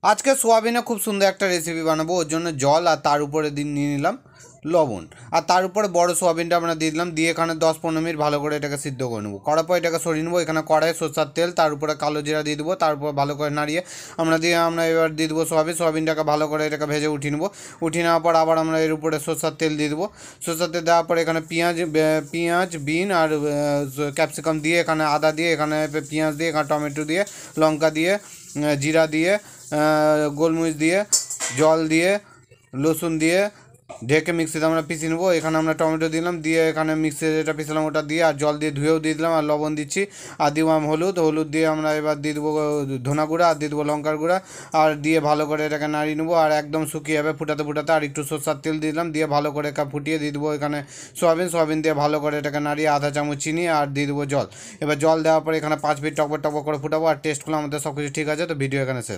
আজকে সোয়াবিনে খুব সুন্দর একটা রেসিপি বানাবো। ওর জন্য জল আর তার উপরে নিয়ে নিলাম লবণ, আর তার উপরে বড় সোয়াবিনটা আমরা দিয়ে দিলাম, দিয়ে এখানে 10-15 মিনিট ভালো করে এটাকে সিদ্ধ করে নেবো। করার পর এটাকে সরিয়ে নেবো। এখানে কড়াই সরষের তেল, তার উপরে কালো জিরা দিয়ে দেবো, তারপর ভালো করে নাড়িয়ে আমরা এবার দিয়ে দেবো সোয়াবিনটাকে ভালো করে এটাকে ভেজে উঠিয়ে নেবো। উঠিয়ে নেওয়ার পর আবার আমরা এর উপরে সরষের তেল দিয়ে দেবো। সরষের তেল দেওয়ার পর এখানে পেঁয়াজ বিন আর ক্যাপসিকাম দিয়ে, এখানে আদা দিয়ে, এখানে পেঁয়াজ দিয়ে, এখানে টমেটো দিয়ে, লঙ্কা দিয়ে, জিরা দিয়ে, গোলমরিচ দিয়ে, জল দিয়ে, রসুন দিয়ে ঢেকে মিক্সিতে আমরা পিষে নেবো। এখানে আমরা টমেটো দিলাম, দিয়ে এখানে মিক্সিতে যেটা পিছলাম ওটা দিয়ে, আর জল দিয়ে ধুয়েও দিয়ে দিলাম, আর লবণ দিচ্ছি, আর দিলাম হলুদ দিয়ে আমরা এবার দিয়ে দেবো ধনা গুঁড়া, আর দিয়ে দেবো লঙ্কার গুঁড়া, আর দিয়ে ভালো করে এটাকে নাড়িয়ে নেবো। আর একদম শুকিয়ে যাবে ফুটাতে ফুটাতে, আর একটু সরষের তেল দিলাম, দিয়ে ভালো করে ফুটিয়ে দিয়ে দেবো এখানে সোয়াবিন দিয়ে ভালো করে এটাকে নাড়িয়ে আধা চামচ চিনি আর দিয়ে দেবো জল। এবার জল দেওয়ার পরে এখানে 5 মিনিট টকবক টকবক করে ফুটাবো, আর টেস্ট করলে আমাদের সব কিছু ঠিক আছে। তো ভিডিও এখানে শেষ।